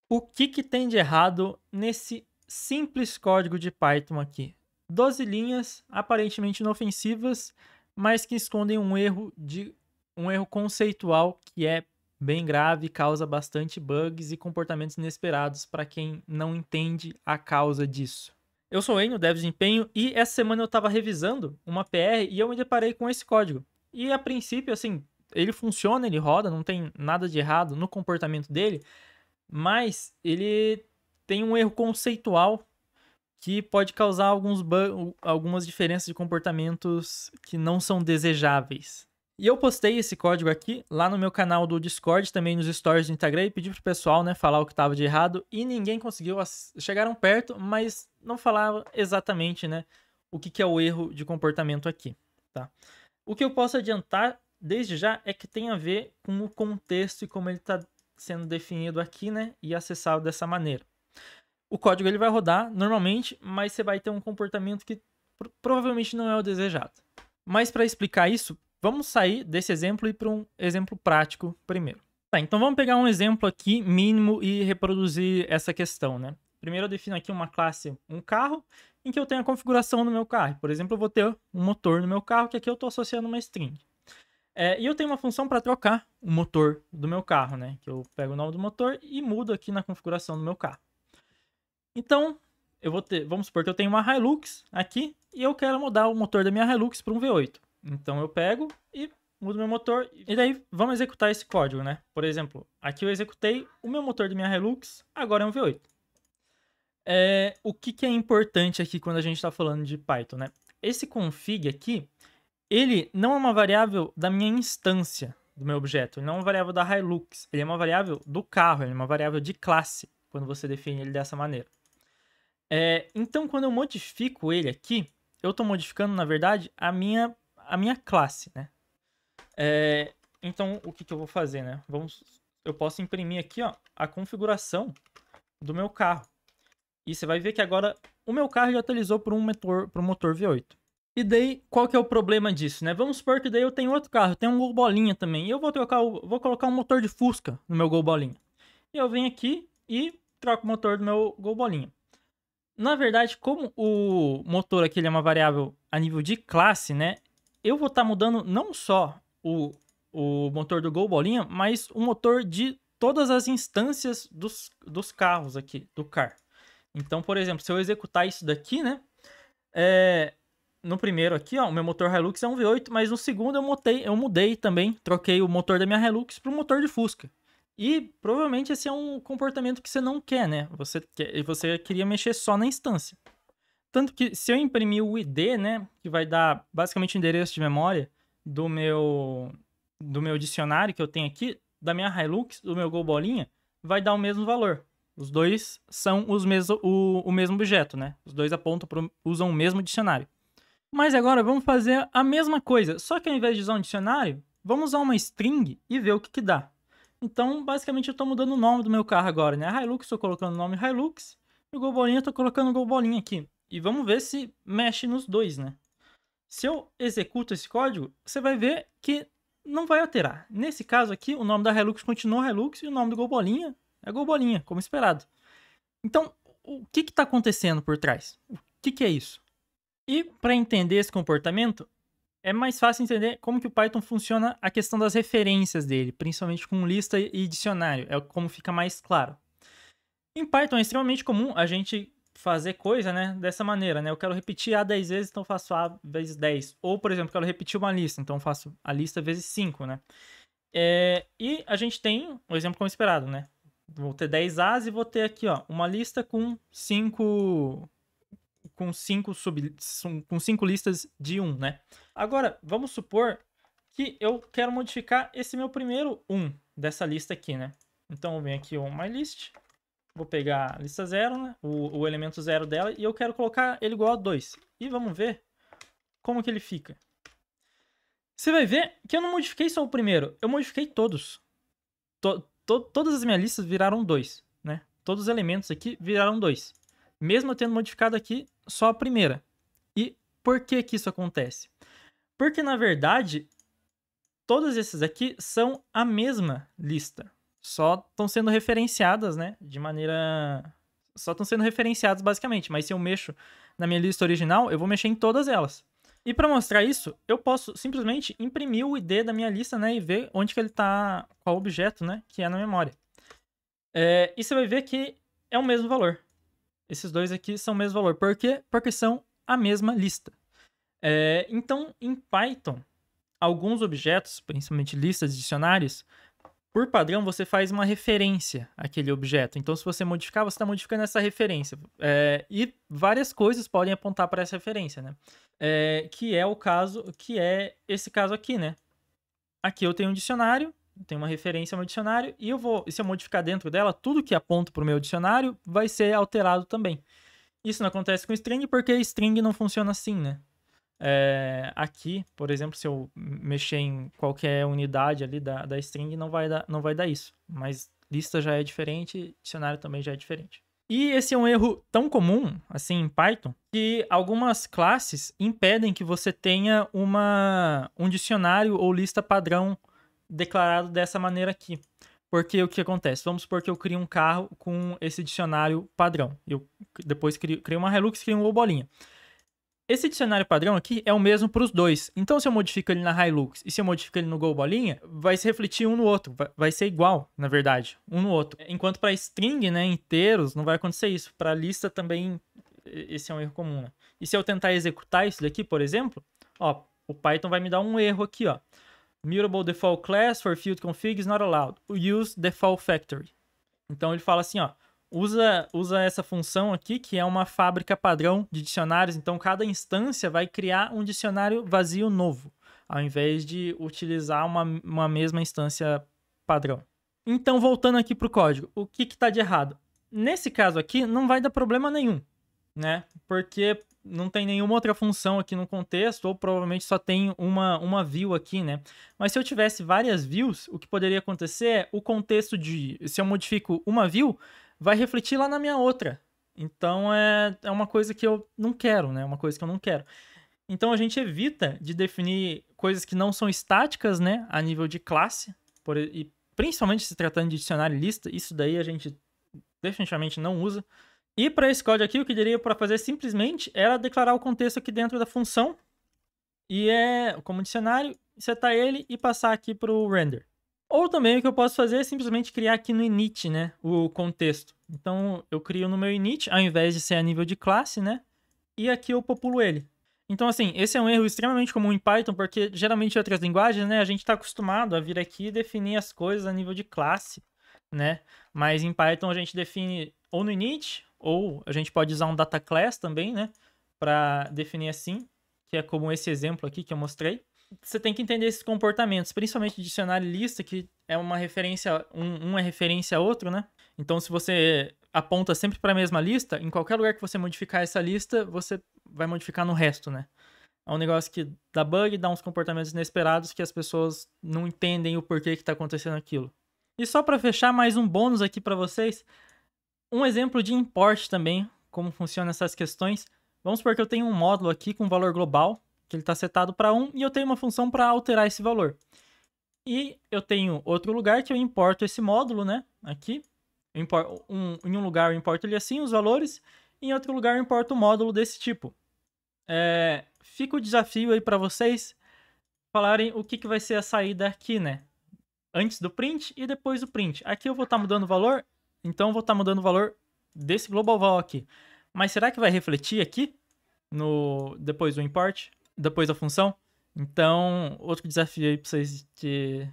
O que tem de errado nesse simples código de Python aqui? 12 linhas, aparentemente inofensivas, mas que escondem um erro conceitual que é bem grave e causa bastante bugs e comportamentos inesperados para quem não entende a causa disso. Eu sou o Enio, Dev Desempenho, e essa semana eu estava revisando uma PR e eu me deparei com esse código. E a princípio, assim, ele funciona, ele roda, não tem nada de errado no comportamento dele, mas ele tem um erro conceitual que pode causar algumas diferenças de comportamentos que não são desejáveis. E eu postei esse código aqui lá no meu canal do Discord, também nos stories do Instagram, e pedi pro pessoal, né, falar o que estava de errado, e ninguém conseguiu. Chegaram perto, mas não falava exatamente, né, o que é o erro de comportamento aqui, tá? O que eu posso adiantar desde já é que tem a ver com o contexto e como ele está sendo definido aqui, né, e acessado dessa maneira. O código ele vai rodar normalmente, mas você vai ter um comportamento que provavelmente não é o desejado. Mas para explicar isso, vamos sair desse exemplo e para um exemplo prático primeiro. Tá, então vamos pegar um exemplo aqui mínimo e reproduzir essa questão, né? Primeiro eu defino aqui uma classe, um carro, em que eu tenho a configuração do meu carro. Por exemplo, eu vou ter um motor no meu carro, que aqui eu estou associando uma string. E eu tenho uma função para trocar o motor do meu carro, né? Que eu pego o nome do motor e mudo aqui na configuração do meu carro. Então, vamos supor que eu tenho uma Hilux aqui e eu quero mudar o motor da minha Hilux para um V8. Então eu pego e mudo meu motor e daí vamos executar esse código, né? Por exemplo, aqui eu executei o meu motor da minha Hilux, agora é um V8. O que é importante aqui quando a gente está falando de Python, né? Esse config aqui, ele não é uma variável da minha instância do meu objeto, ele não é uma variável da Hilux, ele é uma variável do carro, ele é uma variável de classe, quando você define ele dessa maneira. Então, quando eu modifico ele aqui, eu estou modificando, na verdade, a minha classe, né? Então, o que eu vou fazer, né? Eu posso imprimir aqui, ó, a configuração do meu carro. E você vai ver que agora o meu carro já atualizou para um motor V8. E daí, qual que é o problema disso, né? Vamos supor que daí eu tenho outro carro, eu tenho um Gol Bolinha também. E eu vou colocar um motor de Fusca no meu Gol Bolinha. E eu venho aqui e troco o motor do meu Gol Bolinha. Na verdade, como o motor aqui ele é uma variável a nível de classe, né? Eu vou estar mudando não só o motor do Gol Bolinha, mas o motor de todas as instâncias dos carros aqui, do car. Então, por exemplo, se eu executar isso daqui, né? No primeiro aqui, ó, o meu motor Hilux é um V8, mas no segundo eu mudei também, troquei o motor da minha Hilux para o motor de Fusca. E provavelmente esse é um comportamento que você não quer, né? Você queria mexer só na instância. Tanto que se eu imprimir o ID, né, que vai dar basicamente o endereço de memória do meu dicionário que eu tenho aqui, da minha Hilux, do meu Gol Bolinha, vai dar o mesmo valor. Os dois são o mesmo objeto, né? Os dois usam o mesmo dicionário. Mas agora vamos fazer a mesma coisa, só que ao invés de usar um dicionário, vamos usar uma string e ver o que dá. Então, basicamente, eu estou mudando o nome do meu carro agora, né? A Hilux, estou colocando o nome Hilux, e o Gol Bolinha, estou colocando o Gol Bolinha aqui. E vamos ver se mexe nos dois, né? Se eu executo esse código, você vai ver que não vai alterar. Nesse caso aqui, o nome da Hilux continua Hilux e o nome do Gol Bolinha é Gol Bolinha, como esperado. Então, o que está acontecendo por trás? O que é isso? E para entender esse comportamento, é mais fácil entender como que o Python funciona a questão das referências dele, principalmente com lista e dicionário, é como fica mais claro. Em Python é extremamente comum a gente fazer coisa, né, dessa maneira, né? Eu quero repetir A 10 vezes, então eu faço A vezes 10. Ou, por exemplo, eu quero repetir uma lista, então eu faço a lista vezes 5, né? E a gente tem um exemplo como esperado, né? Vou ter 10 As e vou ter aqui, ó, uma lista com 5 listas de 1, né? Agora, vamos supor que eu quero modificar esse meu primeiro 1 dessa lista aqui, né? Então, eu venho aqui o MyList, vou pegar a lista 0, né? O elemento 0 dela, e eu quero colocar ele igual a 2. E vamos ver como que ele fica. Você vai ver que eu não modifiquei só o primeiro, eu modifiquei todos. Todas as minhas listas viraram 2, né? Todos os elementos aqui viraram 2. Mesmo eu tendo modificado aqui só a primeira. E por que que isso acontece? Porque, na verdade, todos esses aqui são a mesma lista. só estão sendo referenciadas, né? De maneira... Só estão sendo referenciadas basicamente, mas se eu mexo na minha lista original, eu vou mexer em todas elas. E para mostrar isso, eu posso simplesmente imprimir o ID da minha lista, né? E ver onde que ele tá, qual objeto, né? Que é na memória. E você vai ver que é o mesmo valor. Esses dois aqui são o mesmo valor. Por quê? Porque são a mesma lista. Então, em Python, alguns objetos, principalmente listas e dicionários, por padrão, você faz uma referência àquele objeto. Então, se você modificar, você está modificando essa referência. E várias coisas podem apontar para essa referência, né? Que é esse caso aqui, né? Aqui eu tenho um dicionário, tenho uma referência ao meu dicionário, e se eu modificar dentro dela, tudo que aponta para o meu dicionário vai ser alterado também. Isso não acontece com string porque string não funciona assim, né? Aqui, por exemplo, se eu mexer em qualquer unidade ali da string, não vai dar isso. Mas lista já é diferente, dicionário também já é diferente. E esse é um erro tão comum, assim, em Python, que algumas classes impedem que você tenha um dicionário ou lista padrão declarado dessa maneira aqui. Porque o que acontece? Vamos supor que eu crio um carro com esse dicionário padrão. Eu depois crio uma Hilux, crio uma bolinha. Esse dicionário padrão aqui é o mesmo para os dois. Então, se eu modifico ele na Hilux e se eu modifico ele no Go Bolinha, vai se refletir um no outro. Vai ser igual, na verdade, um no outro. Enquanto para string, né, inteiros, não vai acontecer isso. Para lista também, esse é um erro comum, né? E se eu tentar executar isso daqui, por exemplo, ó, o Python vai me dar um erro aqui, ó. Mutable default class for field config is not allowed. Use default factory. Então, ele fala assim, ó. Usa essa função aqui, que é uma fábrica padrão de dicionários. Então, cada instância vai criar um dicionário vazio novo, ao invés de utilizar uma mesma instância padrão. Então, voltando aqui para o código, o que está de errado? Nesse caso aqui, não vai dar problema nenhum, né? Porque não tem nenhuma outra função aqui no contexto, ou provavelmente só tem uma view aqui, né? Mas se eu tivesse várias views, o que poderia acontecer é o contexto se eu modifico uma view, vai refletir lá na minha outra. Então, é uma coisa que eu não quero, né? Uma coisa que eu não quero. Então, a gente evita de definir coisas que não são estáticas, né? A nível de classe. E principalmente se tratando de dicionário e lista, isso daí a gente definitivamente não usa. E para esse código aqui, o que eu diria para fazer simplesmente era declarar o contexto aqui dentro da função. E como dicionário, setar ele e passar aqui para o render. Ou também o que eu posso fazer é simplesmente criar aqui no init, né, o contexto. Então, eu crio no meu init, ao invés de ser a nível de classe, né, e aqui eu populo ele. Então, assim, esse é um erro extremamente comum em Python, porque geralmente em outras linguagens, né, a gente está acostumado a vir aqui e definir as coisas a nível de classe, né, mas em Python a gente define ou no init, ou a gente pode usar um data class também, né, para definir assim, que é como esse exemplo aqui que eu mostrei. Você tem que entender esses comportamentos, principalmente dicionário e lista, que é uma referência, um é referência a outro, né? Então, se você aponta sempre para a mesma lista, em qualquer lugar que você modificar essa lista, você vai modificar no resto, né? É um negócio que dá bug, dá uns comportamentos inesperados que as pessoas não entendem o porquê que está acontecendo aquilo. E só para fechar, mais um bônus aqui para vocês, um exemplo de import também, como funcionam essas questões. Vamos supor que eu tenho um módulo aqui com valor global, que ele está setado para 1, e eu tenho uma função para alterar esse valor. E eu tenho outro lugar que eu importo esse módulo, né? Aqui. Em um lugar eu importo ele assim, os valores, e em outro lugar eu importo um módulo desse tipo. Fica o desafio aí para vocês falarem o que vai ser a saída aqui, né? Antes do print e depois do print. Aqui eu vou estar mudando o valor, então eu vou estar mudando o valor desse global val aqui. Mas será que vai refletir aqui depois do import? Depois da função? Então, outro desafio aí para vocês que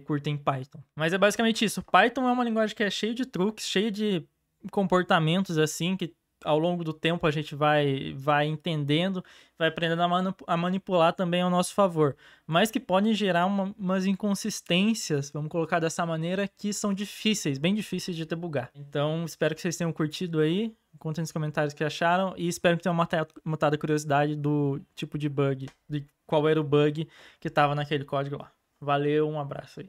curtem Python. Mas é basicamente isso. Python é uma linguagem que é cheia de truques, cheia de comportamentos assim, que ao longo do tempo a gente vai entendendo, vai aprendendo a manipular também ao nosso favor. Mas que podem gerar umas inconsistências, vamos colocar dessa maneira, que são difíceis, bem difíceis de debugar. Então, espero que vocês tenham curtido aí. Contem nos comentários o que acharam e espero que tenham matado a curiosidade do tipo de bug, de qual era o bug que estava naquele código lá. Valeu, um abraço aí.